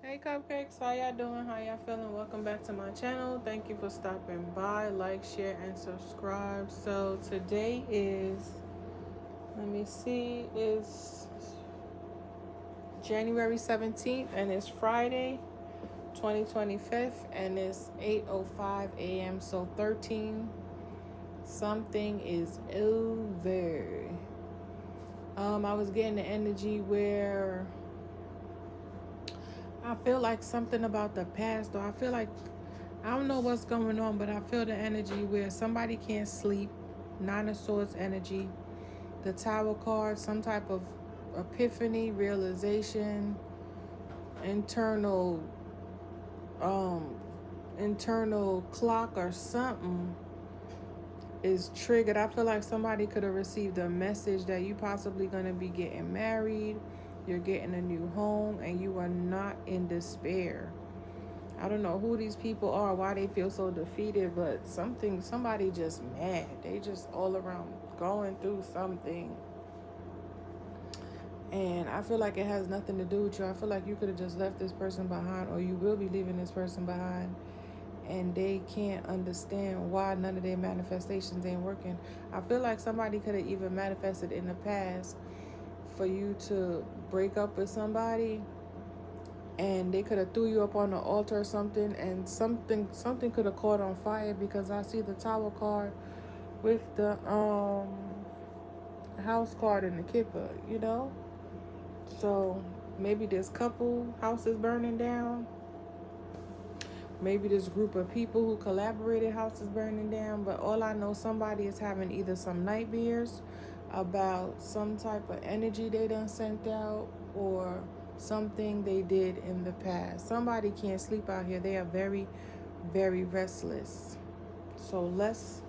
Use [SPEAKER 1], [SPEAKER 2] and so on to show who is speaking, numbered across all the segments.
[SPEAKER 1] Hey Cupcakes, how y'all doing? How y'all feeling? Welcome back to my channel. Thank you for stopping by. Like, share, and subscribe. So today is, let me see, is January 17th and it's Friday, 2025, and it's 8:05 a.m. So 13 something is over. I was getting the energy where I feel like something about the past, or I feel like I don't know what's going on, but I feel the energy where somebody can't sleep. Nine of Swords energy. The Tower card, some type of epiphany, realization, internal um internal clock or something is triggered. I feel like somebody could have received a message that you possibly gonna be getting married, you're getting a new home, and you are not in despair. I don't know who these people are, why they feel so defeated, but somebody just mad. They just all around going through something. And I feel like it has nothing to do with you. I feel like you could have just left this person behind, or you will be leaving this person behind. And they can't understand why none of their manifestations ain't working. I feel like somebody could have even manifested in the past for you to break up with somebody, and they could have threw you up on the altar or something, and something could have caught on fire, because I see the Tower card with the house card and the kipper. So maybe this couple house is burning down. Maybe this group of people who collaborated house is burning down. But all I know, somebody is having either some nightmares about some type of energy they done sent out, or something they did in the past. Somebody can't sleep out here. They are very, very restless. So let's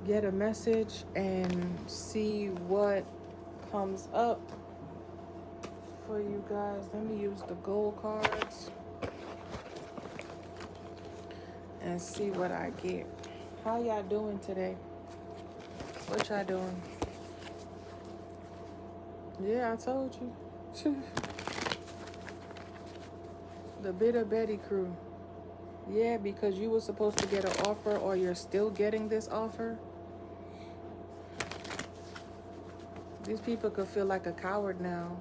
[SPEAKER 1] get a message and see what comes up for you guys. Let me use the gold cards and see what I get. How y'all doing today? What y'all doing? Yeah, I told you. The Bitter Betty crew. Yeah, because you were supposed to get an offer, or you're still getting this offer. These people could feel like a coward now.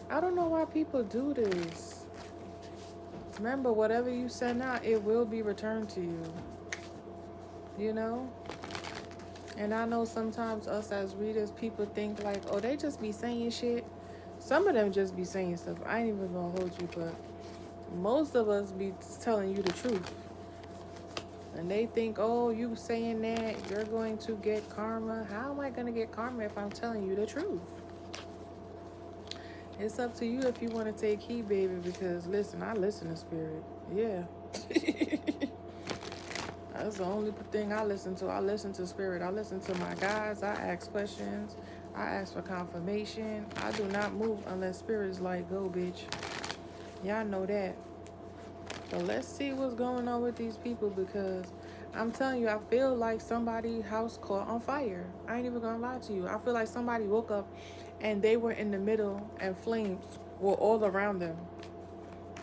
[SPEAKER 1] I don't know why people do this. Remember, whatever you send out, it will be returned to you. You know? And I know sometimes us as readers, people think like, oh, they just be saying shit. Some of them just be saying stuff. I ain't even gonna hold you, but most of us be telling you the truth. And they think, oh, you saying that, you're going to get karma. How am I going to get karma if I'm telling you the truth? It's up to you if you want to take heed, baby, because listen, I listen to spirit. Yeah. That's the only thing I listen to. I listen to spirit. I listen to my guides. I ask questions. I ask for confirmation. I do not move unless spirit is like, go, bitch. Y'all know that. But let's see what's going on with these people, because I'm telling you, I feel like somebody's house caught on fire. I ain't even gonna lie to you. I feel like somebody woke up and they were in the middle and flames were all around them.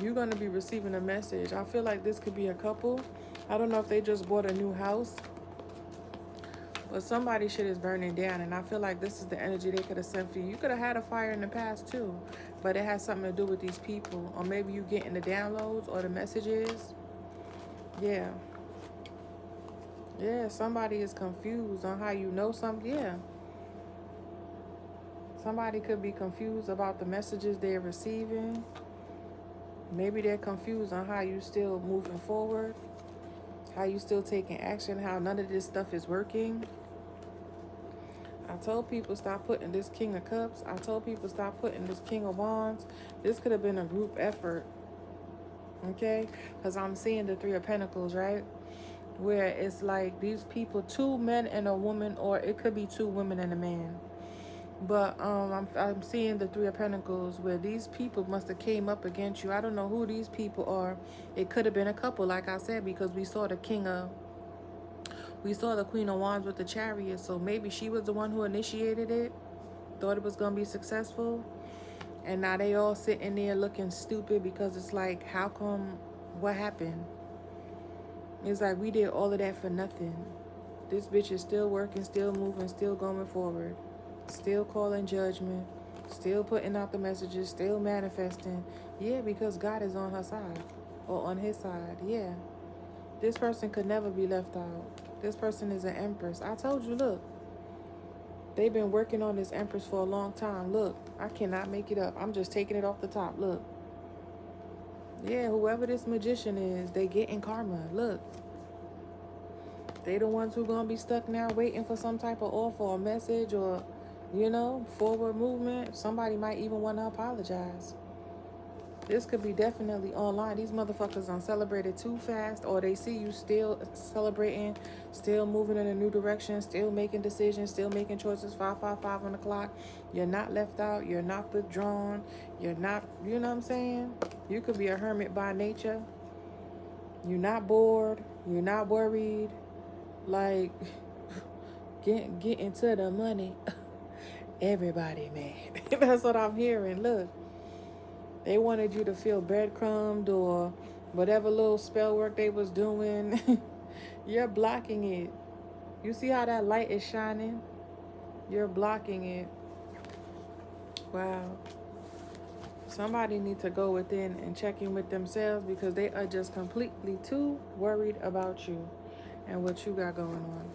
[SPEAKER 1] You're gonna be receiving a message. I feel like this could be a couple. I don't know if they just bought a new house, but somebody's shit is burning down, and I feel like this is the energy they could have sent for you. You could have had a fire in the past too, but it has something to do with these people. Or maybe you getting the downloads or the messages. Yeah. Yeah, somebody is confused on how you know something. Yeah. Somebody could be confused about the messages they're receiving. Maybe they're confused on how you still moving forward, how you still taking action, how none of this stuff is working. I told people stop putting this King of Cups. I told people stop putting this King of Wands. This could have been a group effort. Okay? Because I'm seeing the Three of Pentacles, right? Where it's like these people, two men and a woman, or it could be two women and a man. But I'm seeing the Three of Pentacles where these people must have came up against you. I don't know who these people are. It could have been a couple, like I said, because we saw the Queen of Wands with the Chariot. So maybe she was the one who initiated it, thought it was going to be successful. And now they all sitting there looking stupid because it's like, how come, what happened? It's like we did all of that for nothing. This bitch is still working, still moving, still going forward, still calling judgment, still putting out the messages, still manifesting. Yeah, because God is on her side or on his side. Yeah. This person could never be left out. This person is an empress. I told you, look, they've been working on this empress for a long time. Look, I cannot make it up. I'm just taking it off the top. Look. Yeah, whoever this magician is, they getting karma. Look. They the ones who gonna be stuck now waiting for some type of offer or message or, forward movement. Somebody might even want to apologize. This could be definitely online. These motherfuckers done celebrated too fast, or they see you still celebrating, still moving in a new direction, still making decisions, still making choices. 555 on the clock. You're not left out. You're not withdrawn. You're not, you know what I'm saying? You could be a hermit by nature. You're not bored. You're not worried. Like, get into the money. Everybody, man. That's what I'm hearing. Look. They wanted you to feel breadcrumbed or whatever little spell work they was doing. You're blocking it. You see how that light is shining? You're blocking it. Wow. Somebody need to go within and check in with themselves because they are just completely too worried about you and what you got going on.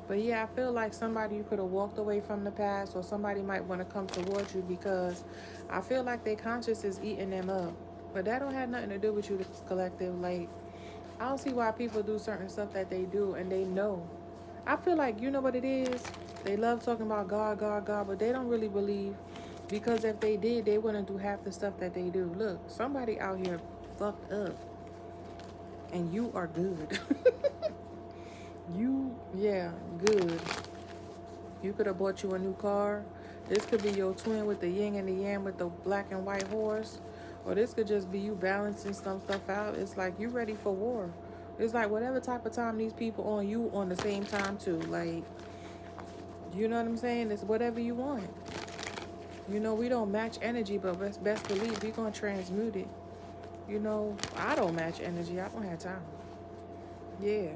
[SPEAKER 1] But yeah, I feel like somebody you could have walked away from the past, or somebody might want to come towards you because I feel like their conscience is eating them up. But that don't have nothing to do with you, this collective. Like, I don't see why people do certain stuff that they do and they know. I feel like, you know what it is? They love talking about God, God, God, but they don't really believe, because if they did, they wouldn't do half the stuff that they do. Look, somebody out here fucked up and you are good. Good. You could have bought you a new car. This could be your twin with the yin and the yang with the black and white horse. Or this could just be you balancing some stuff out. It's like you ready for war. It's like whatever type of time these people on, you on the same time too. Like, you know what I'm saying? It's whatever you want. We don't match energy, but best believe we're going to transmute it. I don't match energy. I don't have time. Yeah.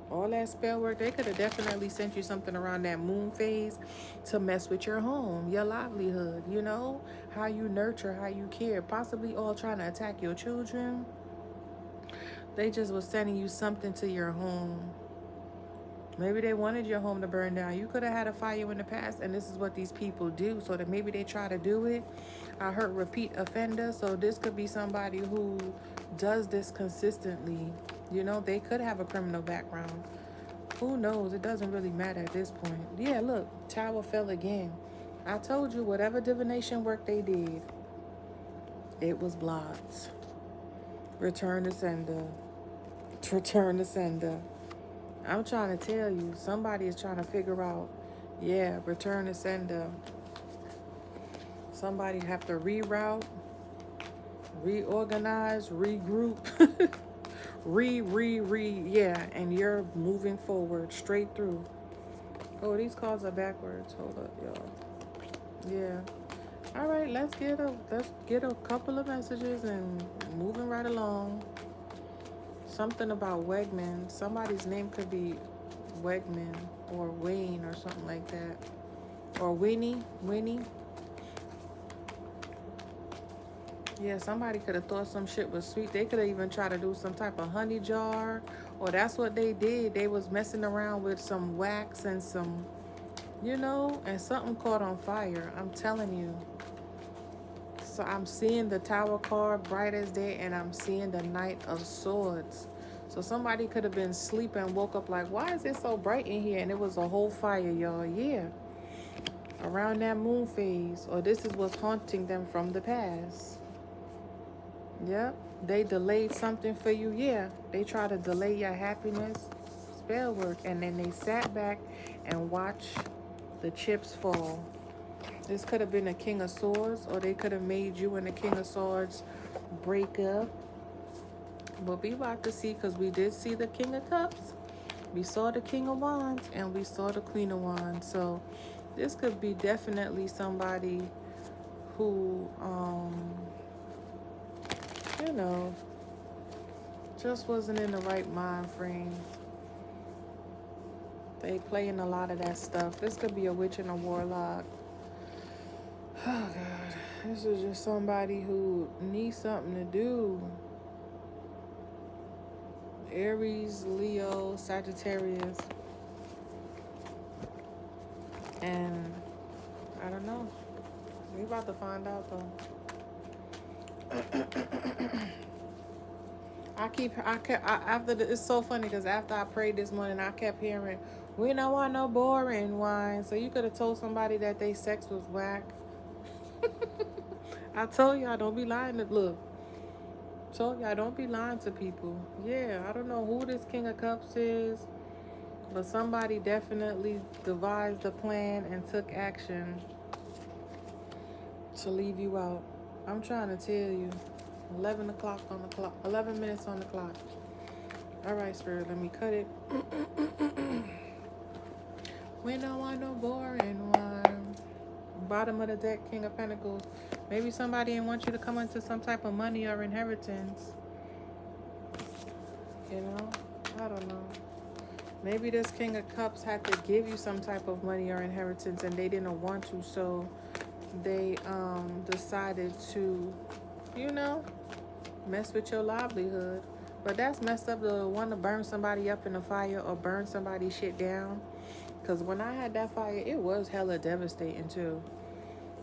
[SPEAKER 1] All that spell work, they could have definitely sent you something around that moon phase to mess with your home, your livelihood, how you nurture, how you care, possibly all trying to attack your children. They just was sending you something to your home. Maybe they wanted your home to burn down. You could have had a fire in the past, and this is what these people do, so that maybe they try to do it. I heard repeat offender, so this could be somebody who does this consistently. They could have a criminal background. Who knows? It doesn't really matter at this point. Yeah, look, tower fell again. I told you, whatever divination work they did, it was blocked. Return to sender. Return to sender. I'm trying to tell you, somebody is trying to figure out, return to sender. Somebody have to reroute, reorganize, regroup. And you're moving forward straight through. Oh, these cards are backwards. Hold up, y'all. Yeah. All right, let's get a couple of messages and moving right along. Something about Wegman. Somebody's name could be Wegman or Wayne or something like that. Or Winnie. Yeah, somebody could have thought some shit was sweet. They could have even tried to do some type of honey jar. Or that's what they did. They was messing around with some wax and some, and something caught on fire. I'm telling you. So I'm seeing the Tower card bright as day, and I'm seeing the Knight of Swords. So somebody could have been asleep and woke up like, why is it so bright in here? And it was a whole fire, y'all. Yeah. Around that moon phase. Or this is what's haunting them from the past. Yep, they delayed something for you. Yeah, they try to delay your happiness, spell work, and then they sat back and watched the chips fall. This could have been a King of Swords, or they could have made you and the King of Swords break up. But we about to see, because we did see the King of Cups, we saw the King of Wands, and we saw the Queen of Wands. So this could be definitely somebody who, you know, just wasn't in the right mind frame. They playing a lot of that stuff. This could be a witch and a warlock. Oh, God. This is just somebody who needs something to do. Aries, Leo, Sagittarius. And I don't know. We about to find out, though. It's so funny because after I prayed this morning, I kept hearing, we don't want no boring wine. So you could have told somebody that they sex was whack. I told y'all, don't be lying to, look. Told y'all, don't be lying to people. Yeah, I don't know who this King of Cups is, but somebody definitely devised a plan and took action to leave you out. I'm trying to tell you. 11 o'clock on the clock. 11 minutes on the clock. All right, Spirit, let me cut it. We don't want no boring wine. Bottom of the deck, King of Pentacles. Maybe somebody didn't want you to come into some type of money or inheritance. You know? I don't know. Maybe this King of Cups had to give you some type of money or inheritance and they didn't want to, so they decided to, you know, mess with your livelihood. But that's messed up to want to burn somebody up in a fire or burn somebody's shit down. Because when I had that fire, it was hella devastating too.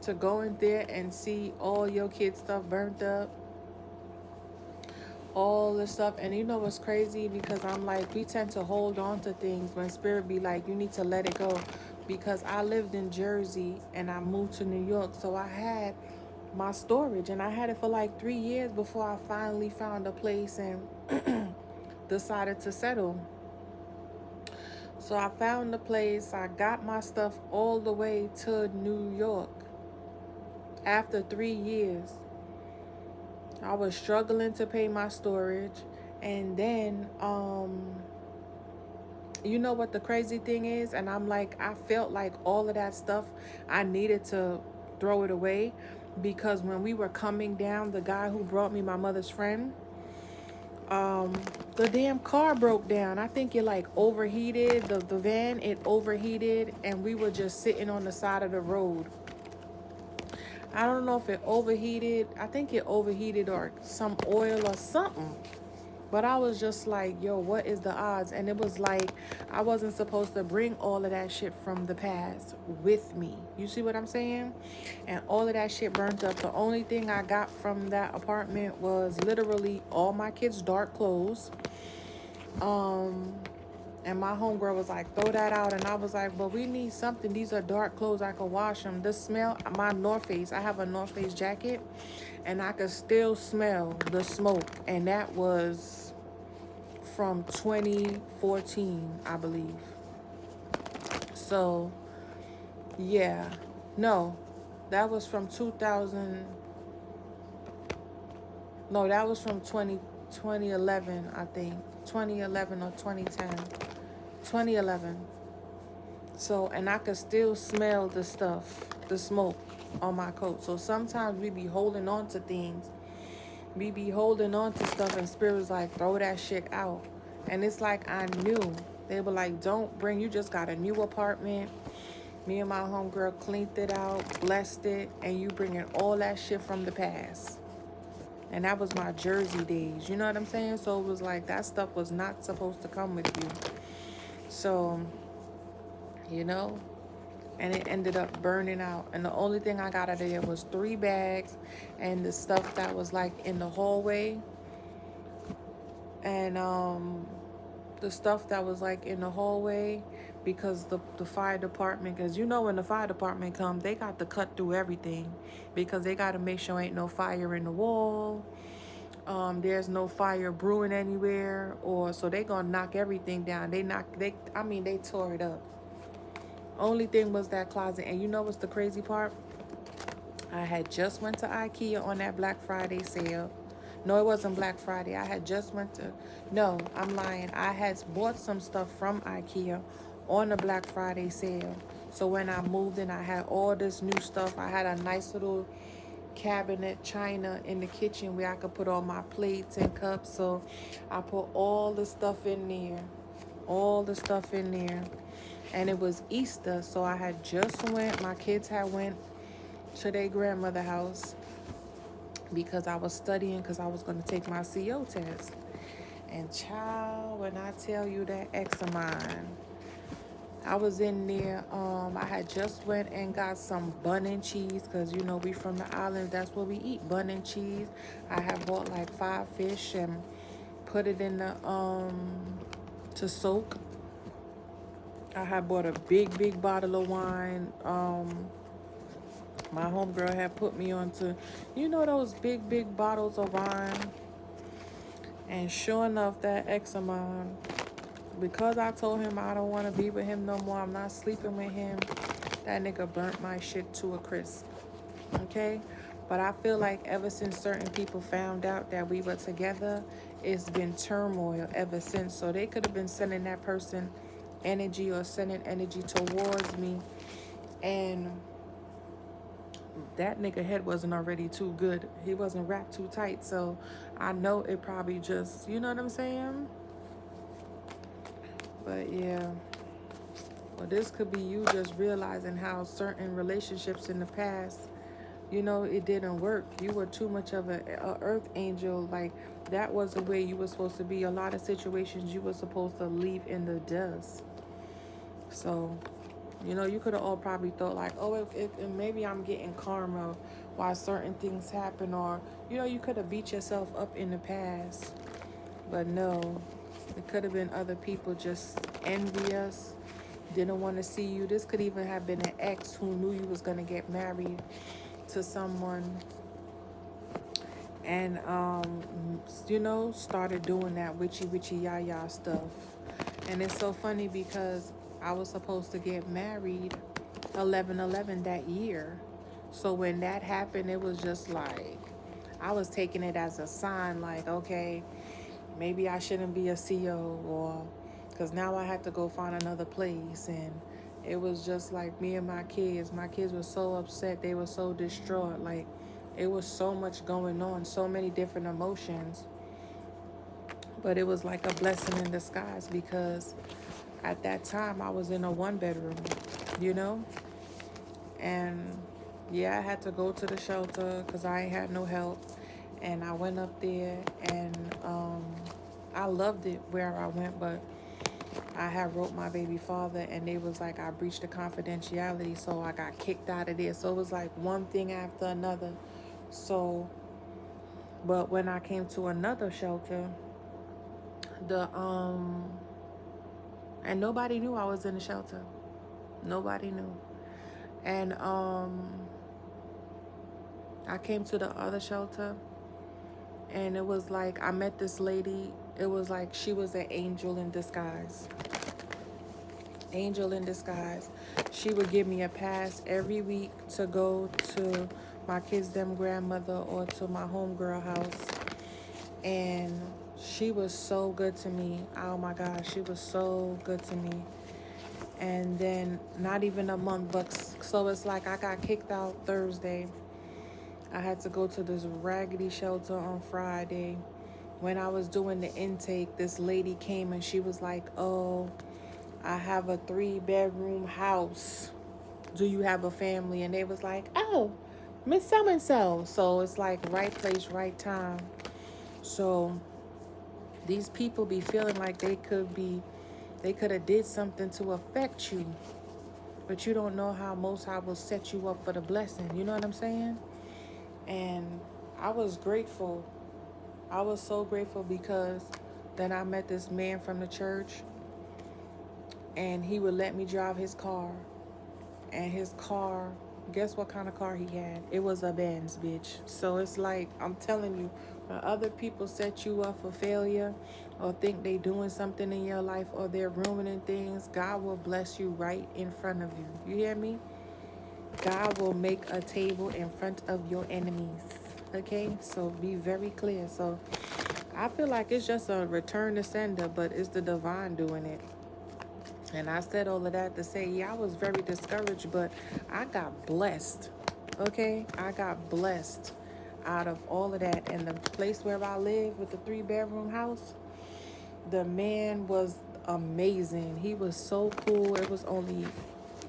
[SPEAKER 1] To go in there and see all your kids' stuff burnt up. All this stuff. And you know what's crazy? Because I'm like, we tend to hold on to things when Spirit be like, you need to let it go. Because I lived in Jersey and I moved to New York. So I had my storage and I had it for like 3 years before I finally found a place and decided to settle. So I found a place. I got my stuff all the way to New York. After 3 years, I was struggling to pay my storage. And then, you know what the crazy thing is? And I'm like, I felt like all of that stuff, I needed to throw it away. Because when we were coming down, the guy who brought me, my mother's friend, the damn car broke down. I think it like overheated. The van, it overheated. And we were just sitting on the side of the road. I don't know if it overheated. I think it overheated or some oil or something. But I was just like, yo, what is the odds? And it was like, I wasn't supposed to bring all of that shit from the past with me. You see what I'm saying? And all of that shit burnt up. The only thing I got from that apartment was literally all my kids' dark clothes. And my homegirl was like, throw that out. And I was like, but we need something. These are dark clothes. I can wash them. The smell, my North Face. I have a North Face jacket. And I could still smell the smoke. And that was from 2014, I believe. So, yeah. No, that was from 2000. No, that was from 2011, I think. 2011 or 2010. 2011. So, and I could still smell the stuff, the smoke on my coat. So sometimes we be holding on to things. We be holding on to stuff and Spirit's like, throw that shit out. And it's like, I knew. They were like, don't bring, you just got a new apartment. Me and my homegirl cleaned it out, blessed it, and you bringing all that shit from the past. And that was my Jersey days. You know what I'm saying? So it was like, that stuff was not supposed to come with you. So, you know, and it ended up burning out. And the only thing I got out of there was 3 bags and the stuff that was like in the hallway. And the stuff that was like in the hallway, because the fire department, because you know when the fire department come, they got to cut through everything because they got to make sure ain't no fire in the wall. There's no fire brewing anywhere, or so they gonna knock everything down. They tore it up. Only thing was that closet. And you know what's the crazy part? I had just went to IKEA on that Black Friday sale. No, it wasn't Black Friday. No, I'm lying. I had bought some stuff from IKEA on the Black Friday sale. So when I moved in, I had all this new stuff. I had a nice little cabinet china in the kitchen where I could put all my plates and cups. So I put all the stuff in there. All the stuff in there. And it was Easter, so I had just went, my kids had went to their grandmother house because I was studying because I was going to take my CO test. And child, when I tell you that ex of mine, I was in there, I had just went and got some bun and cheese because, you know, we from the islands, that's what we eat, bun and cheese. I had bought like 5 fish and put it in the, to soak. I had bought a big bottle of wine. My homegirl had put me onto, you know, those big bottles of wine. And sure enough, that ex of mine, because I told him I don't want to be with him no more, I'm not sleeping with him, that nigga burnt my shit to a crisp. Okay? But I feel like ever since certain people found out that we were together, it's been turmoil ever since. So they could have been sending that person energy or sending energy towards me. And that nigga head wasn't already too good. He wasn't wrapped too tight. So I know it probably just, you know what I'm saying? But yeah. Well, this could be you just realizing how certain relationships in the past, you know, it didn't work. You were too much of a earth angel. Like, that was the way you were supposed to be. A lot of situations you were supposed to leave in the dust. So, you know, you could have all probably thought like, oh, if maybe I'm getting karma why certain things happen. Or, you know, you could have beat yourself up in the past. But no, it could have been other people just envious, didn't want to see you. This could even have been an ex who knew you was going to get married to someone. And, you know, started doing that witchy yah stuff. And it's so funny because I was supposed to get married 11/11 that year. So when that happened, it was just like, I was taking it as a sign like, okay, maybe I shouldn't be a CO, or because now I had to go find another place. And it was just like me and my kids were so upset. They were so distraught. Like, it was so much going on, so many different emotions. But it was like a blessing in disguise because at that time I was in a 1-bedroom, you know? And yeah, I had to go to the shelter because I ain't had no help. And I went up there and I loved it where I went, but I had wrote my baby father and they was like, I breached the confidentiality, so I got kicked out of there. So it was like one thing after another. So, but when I came to another shelter, and nobody knew I was in the shelter. Nobody knew. And I came to the other shelter and it was like I met this lady. It was like she was an angel in disguise. Angel in disguise. She would give me a pass every week to go to my kids' them grandmother or to my homegirl house. And she was so good to me. Oh my gosh, she was so good to me. And then not even a month, but so it's like I got kicked out Thursday. I had to go to this raggedy shelter on Friday. When I was doing the intake, this lady came and she was like, oh, I have a 3-bedroom house. Do you have a family? And they was like, oh, Miss So-and-so. So it's like right place, right time. So these people be feeling like they could have did something to affect you. But you don't know how Most High will set you up for the blessing. You know what I'm saying? And I was grateful. I was so grateful because then I met this man from the church and he would let me drive his car. And his car, guess what kind of car he had? It was a Benz, bitch. So it's like, I'm telling you, when other people set you up for failure or think they doing something in your life or they're ruining things, God will bless you right in front of you. You hear me? God will make a table in front of your enemies. Okay? So be very clear. So I feel like it's just a return to sender, but it's the divine doing it. And I said all of that to say, yeah, I was very discouraged, but I got blessed. Okay, I got blessed out of all of that. And the place where I live with the 3-bedroom house, the man was amazing. He was so cool. It was only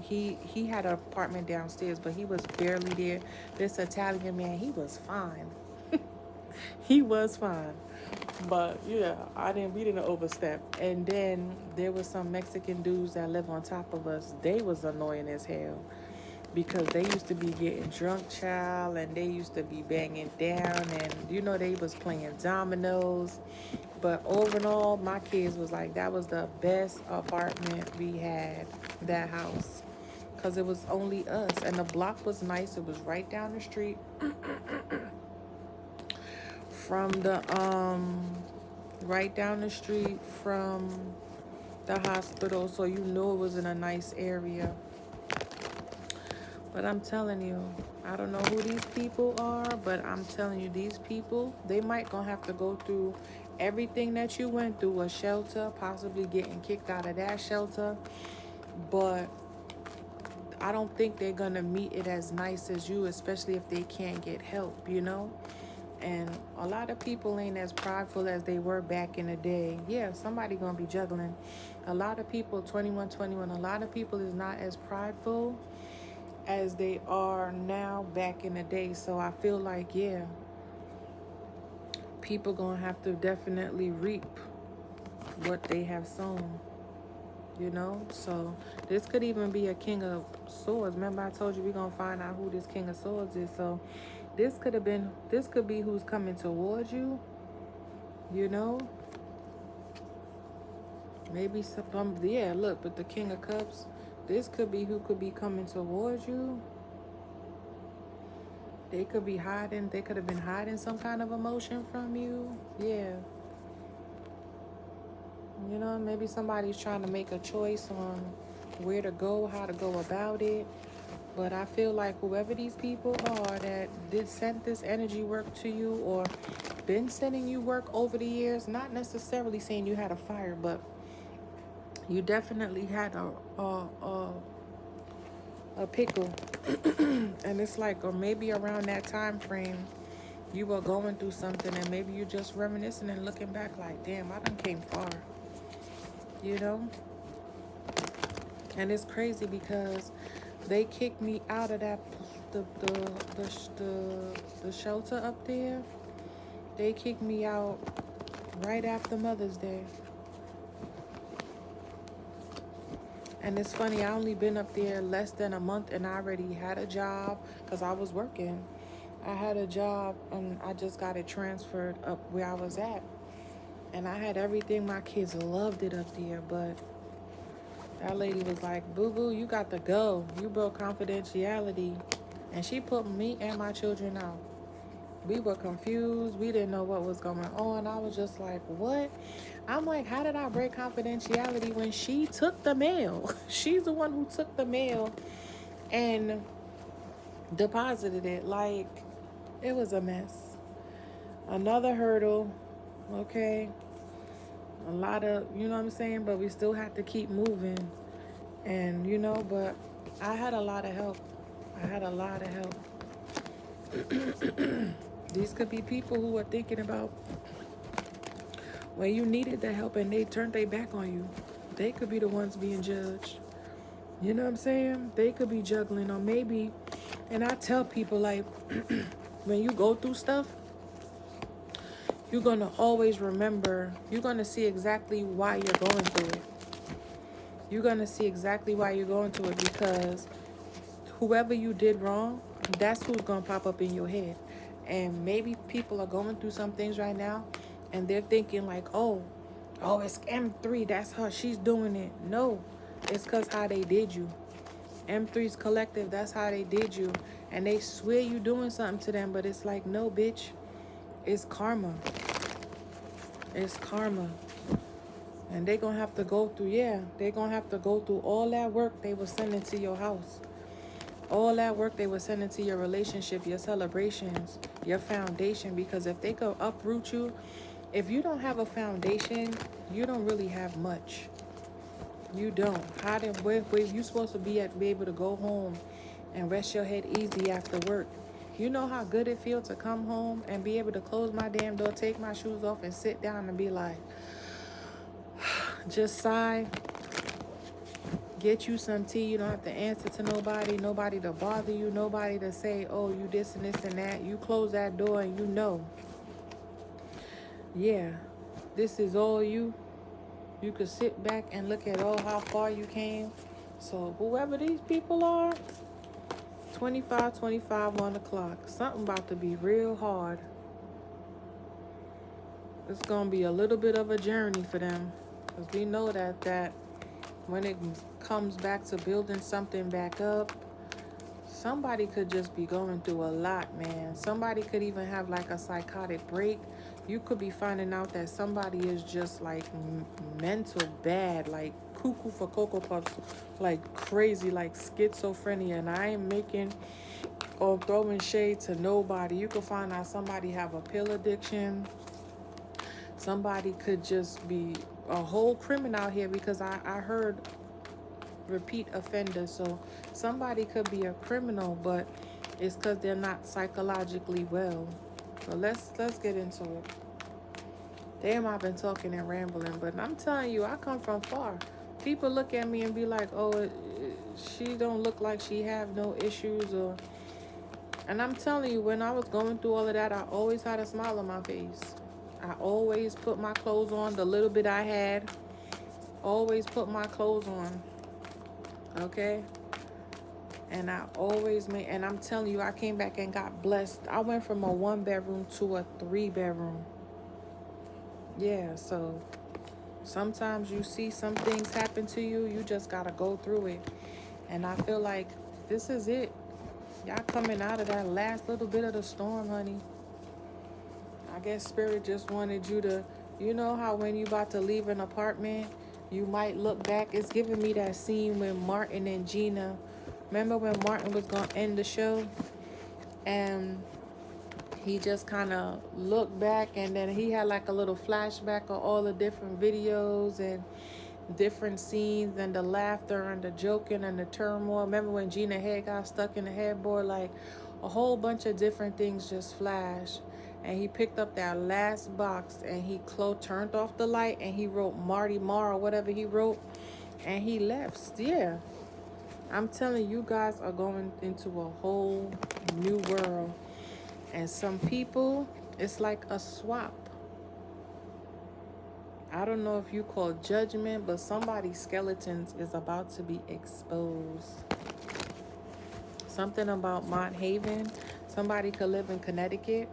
[SPEAKER 1] he had an apartment downstairs, but he was barely there. This Italian man, he was fine. He was fine. But yeah, we didn't overstep. And then there was some Mexican dudes that live on top of us. They was annoying as hell because they used to be getting drunk, child, and they used to be banging down, and they was playing dominoes. But over and all, my kids was like, that was the best apartment we had, that house, because it was only us, and the block was nice. It was right down the street from the right down the street from the hospital, so it was in a nice area. But I'm telling you, I don't know who these people are, but I'm telling you, these people, they might gonna have to go through everything that you went through, a shelter, possibly getting kicked out of that shelter, but I don't think they're gonna meet it as nice as you, especially if they can't get help, And a lot of people ain't as prideful as they were back in the day. Yeah, somebody gonna be juggling. A lot of people, 21, a lot of people is not as prideful as they are now back in the day. So I feel like, yeah, people gonna have to definitely reap what they have sown, So this could even be a King of Swords. Remember I told you we're gonna find out who this King of Swords is. So this could be who's coming towards you, Maybe yeah, look, but the King of Cups, this could be who could be coming towards you. They could be hiding. They could have been hiding some kind of emotion from you. Yeah. Maybe somebody's trying to make a choice on where to go, how to go about it. But I feel like whoever these people are that sent this energy work to you or been sending you work over the years, not necessarily saying you had a fire, but you definitely had a pickle. And it's like, or maybe around that time frame, you were going through something and maybe you just reminiscing and looking back like, damn, I done came far, And it's crazy because they kicked me out of that the shelter up there. They kicked me out right after Mother's Day. And it's funny, I only been up there less than a month and I already had a job because I was working. I had a job and I just got it transferred up where I was at. And I had everything. My kids loved it up there, but that lady was like, boo-boo, you got to go. You broke confidentiality. And she put me and my children out. We were confused. We didn't know what was going on. I was just like, what? I'm like, how did I break confidentiality when she took the mail? She's the one who took the mail and deposited it. Like, it was a mess. Another hurdle, okay? A lot of, you know what I'm saying? But we still have to keep moving. And, but I had a lot of help. These could be people who are thinking about when you needed the help and they turned their back on you. They could be the ones being judged. You know what I'm saying? They could be juggling, or maybe, and I tell people, like, when you go through stuff, you're going to always remember, you're going to see exactly why you're going through it. You're going to see exactly why you're going through it, because whoever you did wrong, that's who's going to pop up in your head. And maybe people are going through some things right now, and they're thinking like, oh, it's M3, that's her, she's doing it. No, it's because how they did you. M3's collective, that's how they did you. And they swear you doing something to them, but it's like, no, bitch. It's karma. It's karma. And they're going to have to go through, they're going to have to go through all that work they were sending to your house. All that work they were sending to your relationship, your celebrations, your foundation. Because if they could uproot you, if you don't have a foundation, you don't really have much. You don't. Where you supposed to be able to go home and rest your head easy after work. You know how good it feels to come home and be able to close my damn door, take my shoes off, and sit down and be like, just sigh, get you some tea. You don't have to answer to nobody, nobody to bother you, nobody to say, oh, you this and this and that. You close that door and you know, yeah, this is all you. You could sit back and look at all how far you came. So whoever these people are, 25, 25 on the clock. Something about to be real hard. It's going to be a little bit of a journey for them. Because we know that when it comes back to building something back up, somebody could just be going through a lot, man. Somebody could even have like a psychotic break. You could be finding out that somebody is just like mental bad, like cuckoo for Cocoa Puffs, like crazy, like schizophrenia. And I ain't making or throwing shade to nobody. You could find out somebody have a pill addiction. Somebody could just be a whole criminal out here, because I heard repeat offenders. So somebody could be a criminal, but it's because they're not psychologically well. So let's get into it. Damn, I've been talking and rambling, but I'm telling you, I come from far. People look at me and be like, oh, she don't look like she have no issues, or... And I'm telling you, when I was going through all of that, I always had a smile on my face. I always put my clothes on, the little bit I had. Always put my clothes on. Okay? And I always made... And I'm telling you, I came back and got blessed. I went from a 1-bedroom to a 3-bedroom. Yeah, so sometimes you see some things happen to you. You just got to go through it. And I feel like this is it. Y'all coming out of that last little bit of the storm, honey. I guess Spirit just wanted you to, you know how when you about to leave an apartment, you might look back. It's giving me that scene when Martin and Gina, remember when Martin was going to end the show? And he just kind of looked back, and then he had like a little flashback of all the different videos and different scenes and the laughter and the joking and the turmoil. Remember when Gina head got stuck in the headboard? Like a whole bunch of different things just flashed. And he picked up that last box and he turned off the light and he wrote Marty Marr or whatever he wrote, and he left. Yeah, I'm telling you, guys are going into a whole new world. And some people, it's like a swap. I don't know if you call judgment, but somebody's skeletons is about to be exposed. Something about Mont Haven. Somebody could live in Connecticut.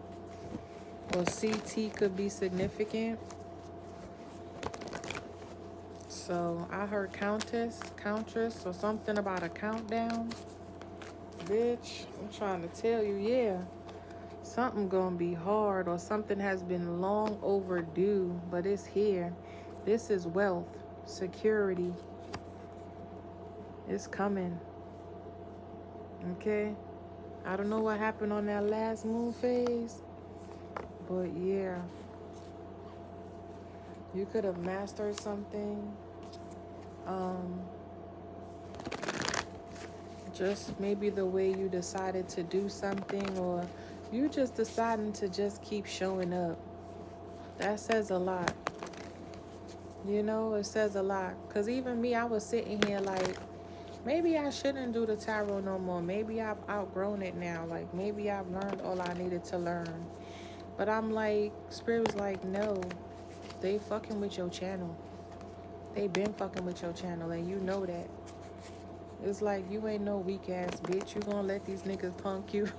[SPEAKER 1] Or CT could be significant. So I heard countess, or something about a countdown. Bitch, I'm trying to tell you, yeah. Something gonna be hard, or something has been long overdue, but it's here. This is wealth, security. It's coming. Okay? I don't know what happened on that last moon phase, but yeah. You could have mastered something. Just maybe the way you decided to do something, or you just deciding to just keep showing up. That says a lot. You know, it says a lot. Because even me, I was sitting here like, maybe I shouldn't do the tarot no more. Maybe I've outgrown it now. Like, maybe I've learned all I needed to learn. But I'm like, Spirit was like, no. They fucking with your channel. They been fucking with your channel, and you know that. It's like, you ain't no weak ass bitch. You gonna let these niggas punk you?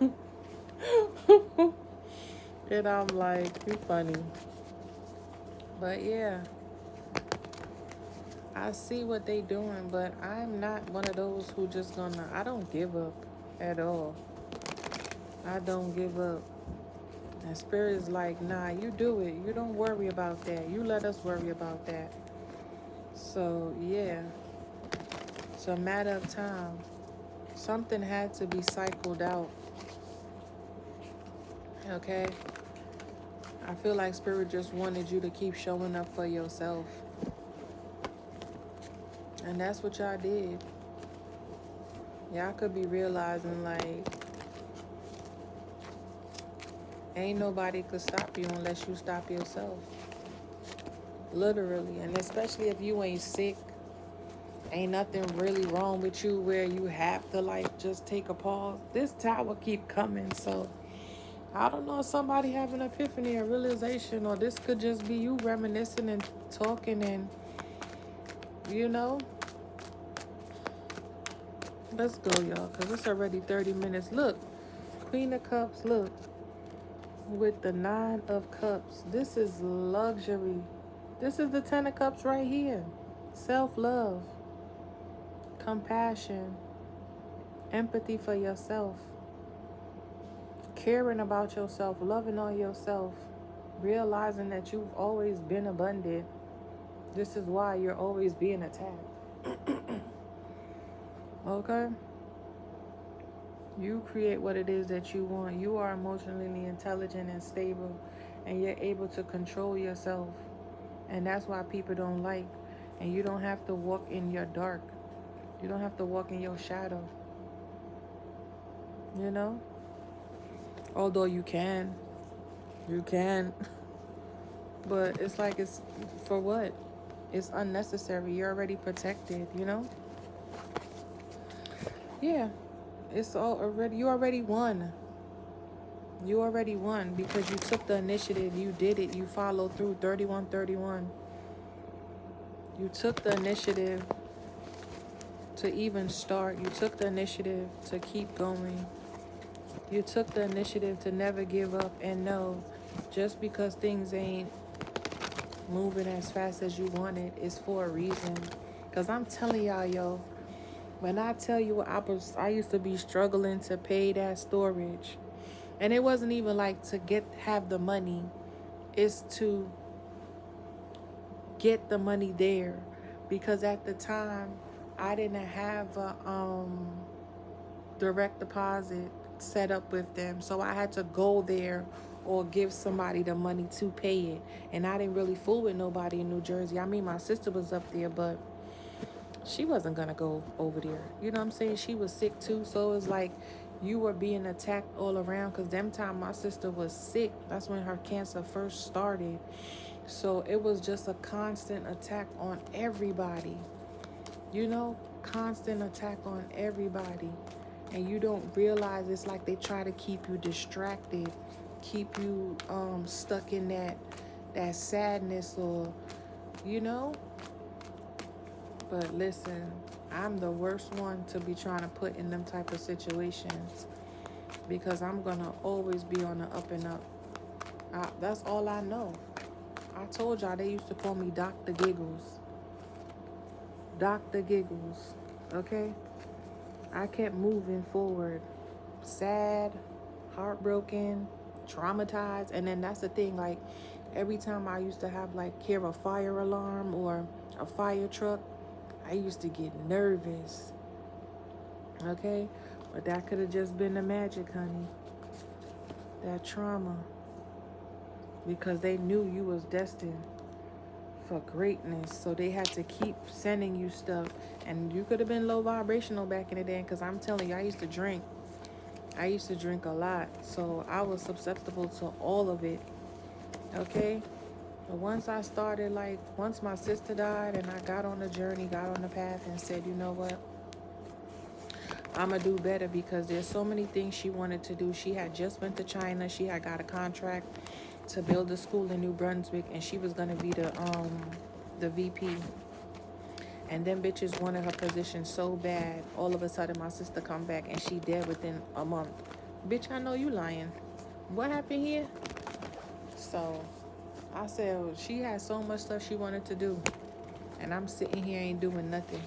[SPEAKER 1] And I'm like, you funny. But yeah, I see what they doing, but I'm not one of those who just gonna... I don't give up at all. I don't give up. And Spirit is like, nah, you do it. You don't worry about that. You let us worry about that. So yeah, it's a matter of time. Something had to be cycled out. Okay? I feel like Spirit just wanted you to keep showing up for yourself. And that's what y'all did. Y'all could be realizing, like, ain't nobody could stop you unless you stop yourself. Literally. And especially if you ain't sick, ain't nothing really wrong with you where you have to, like, just take a pause. This tower keep coming, so I don't know if somebody have an epiphany or realization, or this could just be you reminiscing and talking and, you know. Let's go, y'all, because it's already 30 minutes. Look, Queen of Cups, look, with the 9 of Cups. This is luxury. This is the 10 of Cups right here. Self-love, compassion, empathy for yourself, caring about yourself, loving on yourself, realizing that you've always been abundant. This is why you're always being attacked. Okay? You create what it is that you want. You are emotionally intelligent and stable, and you're able to control yourself. And that's why people don't like. And you don't have to walk in your dark. You don't have to walk in your shadow. You know? Although you can. You can. But it's like, it's for what? It's unnecessary. You're already protected, you know? Yeah. It's all already, you already won. You already won because you took the initiative. You did it. You followed through. 3131. You took the initiative to even start. You took the initiative to keep going. You took the initiative to never give up and know just because things ain't moving as fast as you wanted is for a reason. Because I'm telling y'all, yo, when I tell you I used to be struggling to pay that storage. And it wasn't even like to have the money. It's to get the money there. Because at the time, I didn't have a direct deposit set up with them. So I had to go there or give somebody the money to pay it. And I didn't really fool with nobody in New Jersey. I mean, my sister was up there, but she wasn't going to go over there. You know what I'm saying? She was sick too. So it was like you were being attacked all around. Because them time my sister was sick. That's when her cancer first started. So it was just a constant attack on everybody. You know, constant attack on everybody. And you don't realize it's like they try to keep you distracted, keep you stuck in that sadness, or, you know. But listen, I'm the worst one to be trying to put in them type of situations because I'm going to always be on the up and up. That's all I know. I told y'all they used to call me Dr. Giggles. Dr. Giggles, okay? I kept moving forward. Sad, heartbroken, traumatized. And then that's the thing, like, every time I used to have, like, hear a fire alarm or a fire truck, I used to get nervous. Okay? But that could have just been the magic, honey. That trauma. Because they knew you was destined for greatness. So they had to keep sending you stuff. And you could have been low vibrational back in the day. Because I'm telling you, I used to drink. I used to drink a lot. So I was susceptible to all of it. Okay? But once I started, like, once my sister died and I got on the journey, got on the path and said, you know what? I'm going to do better because there's so many things she wanted to do. She had just went to China. She had got a contract to build a school in New Brunswick, and she was going to be the VP. And them bitches wanted her position so bad. All of a sudden, my sister come back, and she dead within a month. Bitch, I know you lying. What happened here? So I said, well, she had so much stuff she wanted to do, and I'm sitting here ain't doing nothing.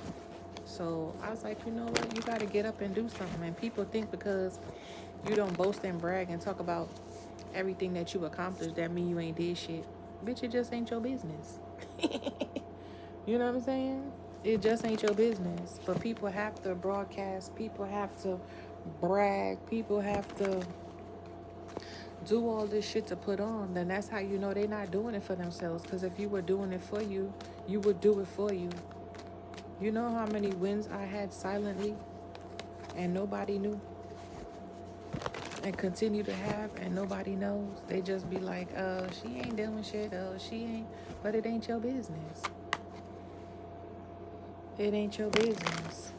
[SPEAKER 1] So I was like, you know what? You got to get up and do something. And people think because you don't boast and brag and talk about everything that you accomplished, that mean you ain't did shit. Bitch, it just ain't your business. You know what I'm saying? It just ain't your business. But people have to broadcast. People have to brag. People have to do all this shit to put on. Then that's how you know they're not doing it for themselves. Because if you were doing it for you, you would do it for you. You know how many wins I had silently? and nobody knew, and continue to have and nobody knows. They just be like, she ain't doing shit, she ain't, but it ain't your business. It ain't your business.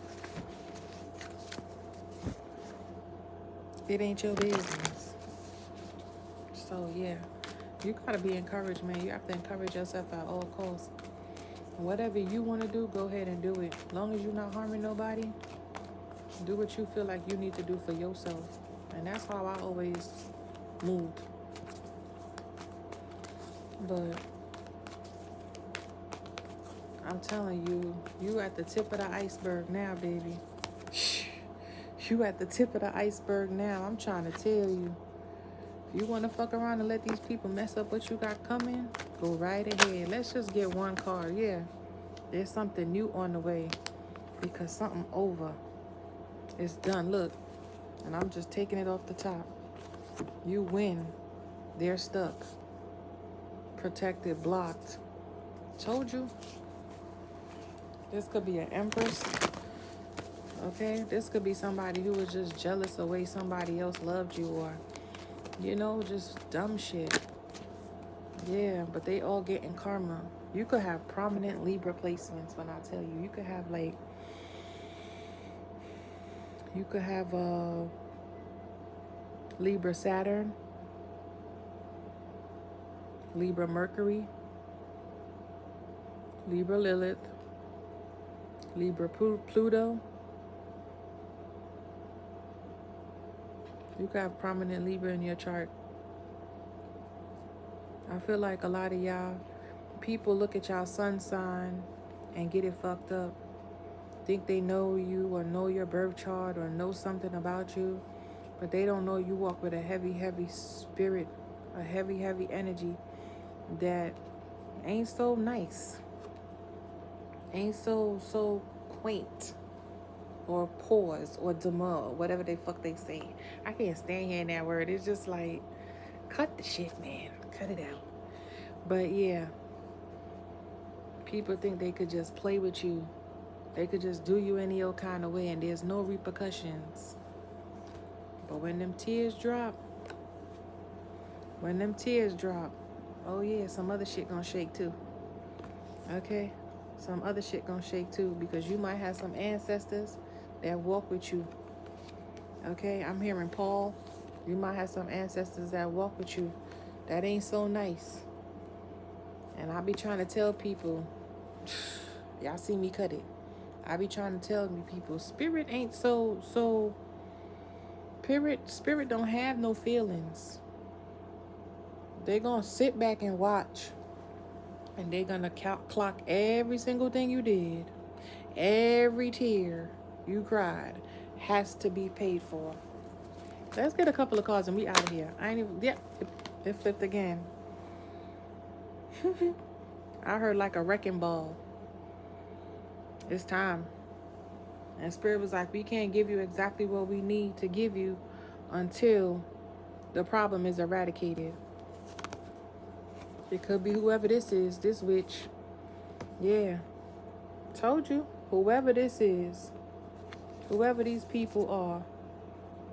[SPEAKER 1] It ain't your business. So yeah, you gotta be encouraged, man. You have to encourage yourself at all costs. Whatever you want to do, go ahead and do it. As long as you're not harming nobody, do what you feel like you need to do for yourself. And that's how I always moved. But I'm telling you, you at the tip of the iceberg now, baby. You at the tip of the iceberg now. I'm trying to tell you. If you want to fuck around and let these people mess up what you got coming, go right ahead. Let's just get one card. Yeah, there's something new on the way because something over. It's done. Look, and I'm just taking it off the top. You win. They're stuck. Protected, blocked. Told you. This could be an empress. Okay? This could be somebody who was just jealous the way somebody else loved you, or, you know, just dumb shit. Yeah, but they all getting karma. You could have prominent Libra placements when I tell you. You could have, like, you could have Libra Saturn, Libra Mercury, Libra Lilith, Libra Pluto. You could have prominent Libra in your chart. I feel like a lot of y'all people look at y'all sun sign and get it fucked up. Think they know you or know your birth chart or know something about you, but they don't know you walk with a heavy, heavy spirit, a heavy, heavy energy that ain't so nice, ain't so quaint, or pause, or demure, whatever they fuck they say. I can't stand hearing that word. It's just like, cut the shit, man. Cut it out. But yeah, people think they could just play with you. They could just do you any old kind of way and there's no repercussions. But when them tears drop, oh yeah, some other shit gonna shake too. Okay? Some other shit gonna shake too, because you might have some ancestors that walk with you. Okay? I'm hearing Paul. You might have some ancestors that walk with you. That ain't so nice. And I be trying to tell people, y'all see me cut it. I be trying to tell me people, spirit ain't so spirit don't have no feelings. They gonna sit back and watch, and they gonna clock every single thing you did. Every tear you cried has to be paid for. Let's get a couple of cards and we out of here. I ain't even, yeah, it flipped again. I heard like a wrecking ball. It's time. And Spirit was like, we can't give you exactly what we need to give you until the problem is eradicated. It could be whoever this is, this witch. Yeah. Told you. Whoever this is, whoever these people are.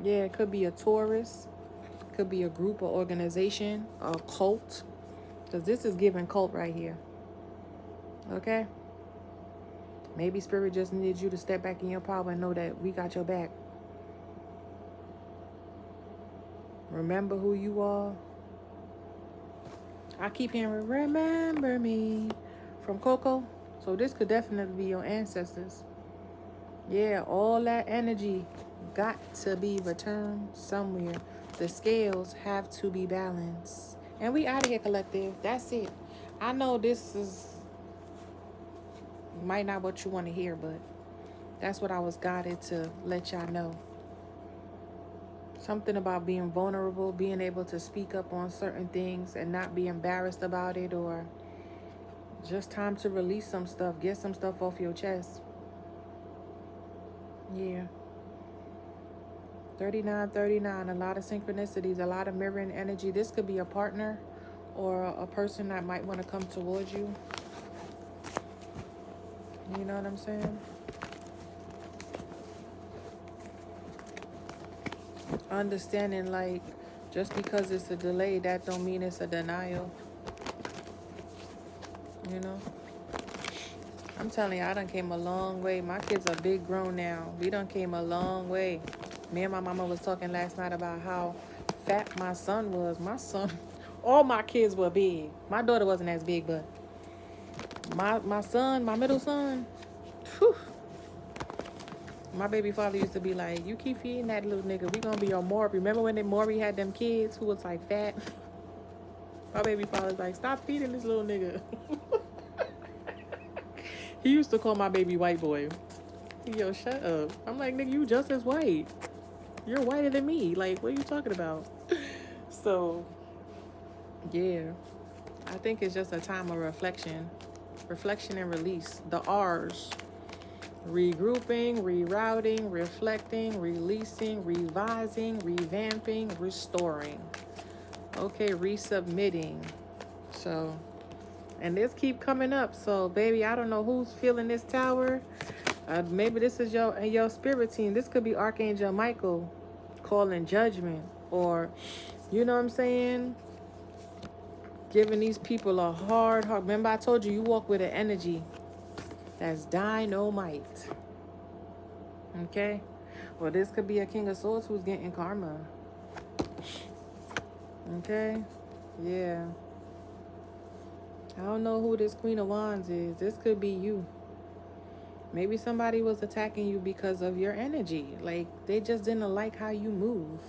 [SPEAKER 1] Yeah, it could be a Taurus. It could be a group or organization, a cult. Because this is giving cult right here. Okay? Maybe Spirit just needs you to step back in your power and know that we got your back. Remember who you are. I keep hearing, remember me, from Coco. So this could definitely be your ancestors. Yeah, all that energy got to be returned somewhere. The scales have to be balanced. And we out of here, collective. That's it. I know this is might not what you want to hear, but that's what I was guided to let y'all know. Something about being vulnerable, being able to speak up on certain things and not be embarrassed about it, or just time to release some stuff, get some stuff off your chest. Yeah. 3939, a lot of synchronicities, a lot of mirroring energy. This could be a partner or a person that might want to come towards you. You know what I'm saying? Understanding, like, just because it's a delay, that don't mean it's a denial. You know? I'm telling you, I done came a long way. My kids are big grown now. We done came a long way. Me and my mama was talking last night about how fat my son was. My son, all my kids were big. My daughter wasn't as big, but my son, my middle son, whew, my baby father used to be like, you keep feeding that little nigga, we gonna be on Maury. Remember when Maury had them kids who was like fat? My baby father's like, stop feeding this little nigga. He used to call my baby white boy. Yo, shut up. I'm like, nigga, you just as white. You're whiter than me. Like, what are you talking about? So, yeah. I think it's just a time of reflection. Reflection and release. The R's. Regrouping, rerouting, reflecting, releasing, revising, revamping, restoring. Okay, resubmitting. So, and this keep coming up. So, baby, I don't know who's feeling this tower. Maybe this is your spirit team. This could be Archangel Michael calling judgment, or, you know what I'm saying, giving these people a hard. Remember I told you, you walk with an energy that's dynamite. Okay? Well, this could be a King of Swords who's getting karma. Okay? Yeah. I don't know who this Queen of Wands is. This could be you. Maybe somebody was attacking you because of your energy. Like, they just didn't like how you move,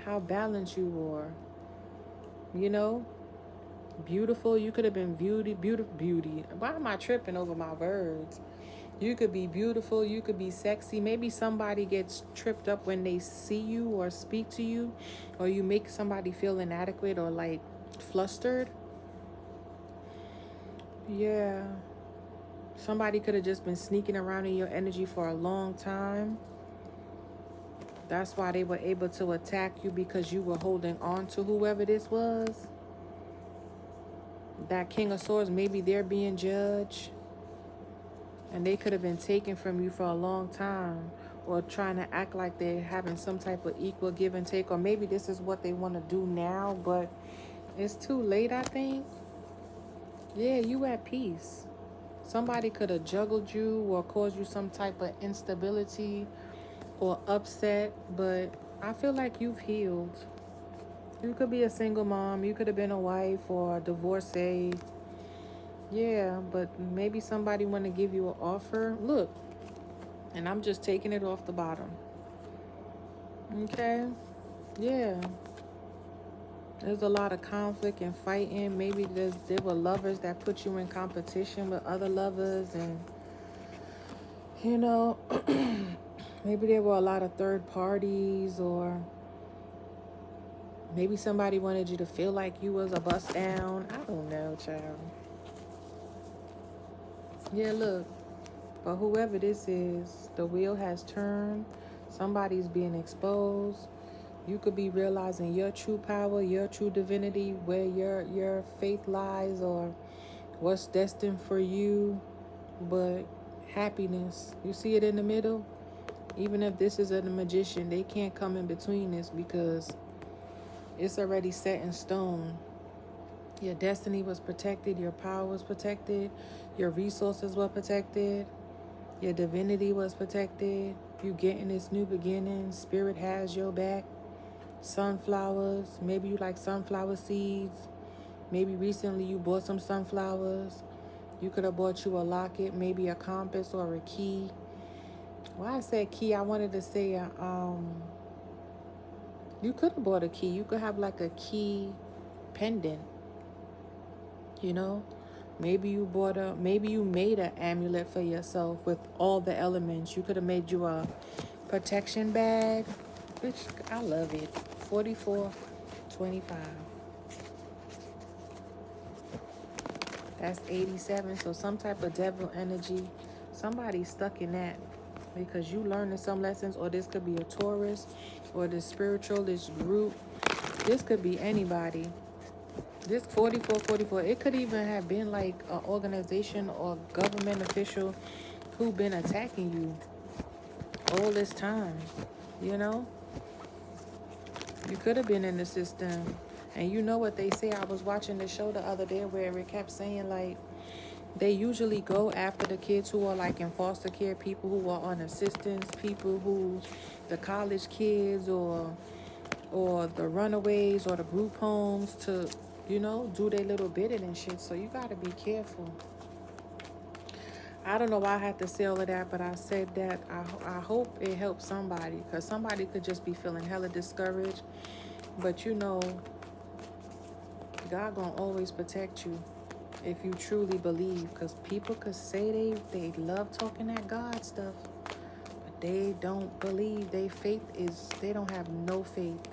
[SPEAKER 1] how balanced you are. You know? Beautiful. You could have been beauty. Why am I tripping over my words? You could be beautiful. You could be sexy. Maybe somebody gets tripped up when they see you or speak to you, or you make somebody feel inadequate or like flustered. Yeah. Somebody could have just been sneaking around in your energy for a long time. That's why they were able to attack you, because you were holding on to whoever this was. That King of Swords, maybe they're being judged. And they could have been taken from you for a long time, or trying to act like they're having some type of equal give and take. Or maybe this is what they want to do now, but it's too late, I think. Yeah, you at peace. Somebody could have juggled you or caused you some type of instability or upset, but I feel like you've healed. You could be a single mom. You could have been a wife or a divorcee. Yeah, but maybe somebody want to give you an offer. Look, and I'm just taking it off the bottom. Okay? Yeah. There's a lot of conflict and fighting. Maybe there were lovers that put you in competition with other lovers, and, you know, maybe there were a lot of third parties, or maybe somebody wanted you to feel like you was a bust down. I don't know, child. Yeah, look. But whoever this is, the wheel has turned. Somebody's being exposed. You could be realizing your true power, your true divinity, where your faith lies, or what's destined for you. But happiness, you see it in the middle? Even if this is a magician, they can't come in between this, because it's already set in stone. Your destiny was protected. Your power was protected. Your resources were protected. Your divinity was protected. You getting this new beginning. Spirit has your back. Sunflowers. Maybe you like sunflower seeds. Maybe recently you bought some sunflowers. You could have bought you a locket, maybe a compass or a key. Why I said key, I wanted to say you could have bought a key. You could have like a key pendant. You know? Maybe you made an amulet for yourself with all the elements. You could have made you a protection bag. Which I love it. 44.25. That's 87. So some type of devil energy. Somebody's stuck in that, because you learning some lessons, or this could be a Taurus, or the spiritual, this group. This could be anybody. This 44, it could even have been like an organization or government official who been attacking you all this time, you know? You could have been in the system. And you know what they say? I was watching the show the other day where it kept saying, like, they usually go after the kids who are like in foster care, people who are on assistance, people who, the college kids or the runaways or the group homes to, you know, do their little bidding and shit. So you gotta be careful. I don't know why I had to say all of that, but I said that I hope it helps somebody, because somebody could just be feeling hella discouraged. But you know, God gonna always protect you if you truly believe, because people could say they love talking that God stuff, but they don't believe. They don't have no faith.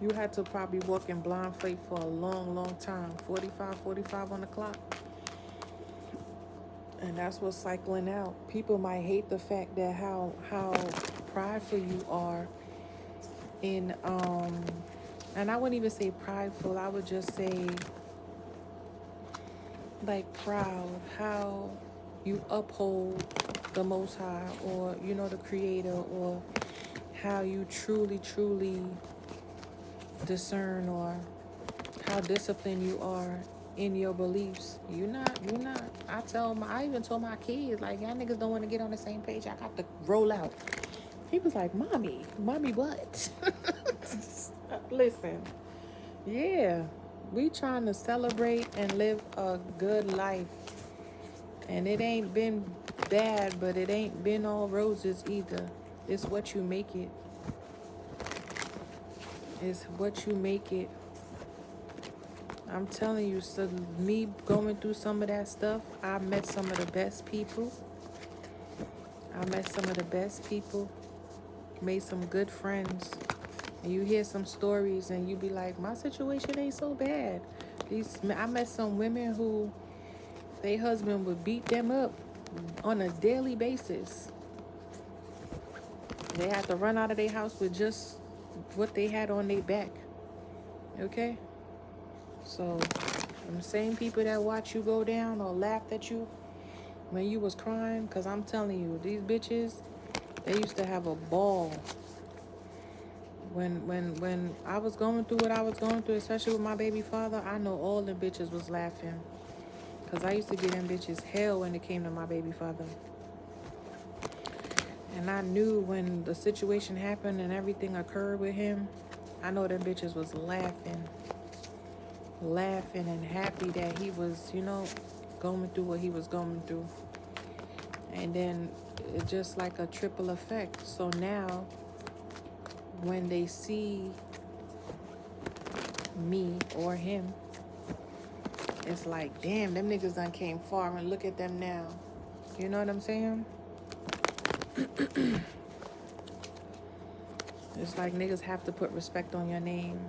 [SPEAKER 1] You had to probably walk in blind faith for a long, long time. 45 on the clock. And that's what's cycling out. People might hate the fact that how prideful you are in and I wouldn't even say prideful, I would just say like proud, how you uphold the Most High, or you know, the Creator, or how you truly discern, or how disciplined you are in your beliefs. You're not. I even told my kids, like, y'all niggas don't want to get on the same page. I got to roll out. He was like, mommy what? Listen, yeah, we trying to celebrate and live a good life. And it ain't been bad, but it ain't been all roses either. It's what you make it. It's what you make it. I'm telling you, so me going through some of that stuff, I met some of the best people. Made some good friends. And you hear some stories and you be like, my situation ain't so bad. I met some women who their husband would beat them up on a daily basis. They had to run out of their house with just what they had on their back. Okay? So, them same people that watch you go down or laughed at you when you was crying, because I'm telling you, these bitches, they used to have a ball. When I was going through what I was going through, especially with my baby father, I know all the bitches was laughing. Because I used to give them bitches hell when it came to my baby father. And I knew when the situation happened and everything occurred with him, I know them bitches was laughing and happy that he was, you know, going through what he was going through. And then it's just like a triple effect. So now when they see me or him, it's like, damn, them niggas done came far, and look at them now. You know what I'm saying? It's like niggas have to put respect on your name.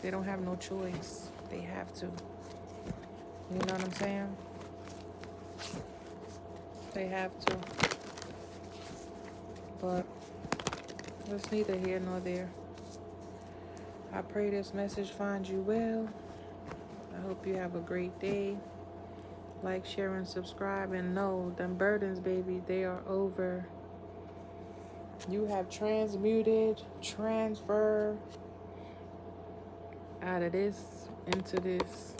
[SPEAKER 1] They don't have no choice. They have to. You know what I'm saying? They have to. But it's neither here nor there. I pray this message finds you well. I hope you have a great day. Like, share, and subscribe. And know, them burdens, baby, they are over. You have transferred out of this into this.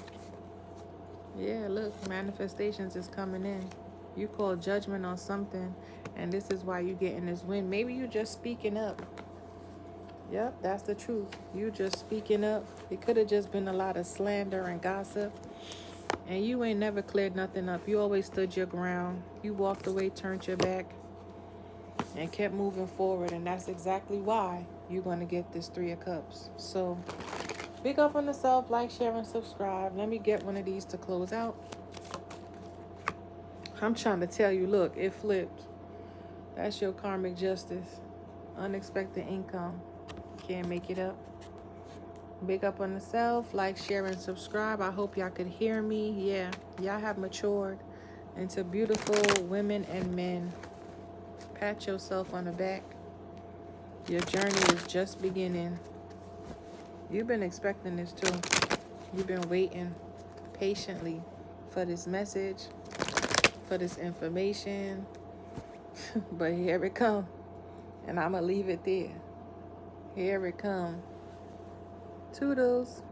[SPEAKER 1] Yeah, look, manifestations is coming in. You call judgment on something, and this is why you getting this win. Maybe you just speaking up. Yep, that's the truth. You just speaking up. It could have just been a lot of slander and gossip, and you ain't never cleared nothing up. You always stood your ground. You walked away, turned your back, and kept moving forward. And that's exactly why you're going to get this 3 of Cups. So, big up on yourself. Like, share, and subscribe. Let me get one of these to close out. I'm trying to tell you, look, it flipped. That's your karmic justice. Unexpected income. Can't make it up. Big up on yourself. Like, share, and subscribe. I hope y'all could hear me. Yeah, y'all have matured into beautiful women and men. Pat yourself on the back. Your journey is just beginning. You've been expecting this too. You've been waiting patiently for this message, for this information. But here it come. And I'm going to leave it there. Here it come. Toodles.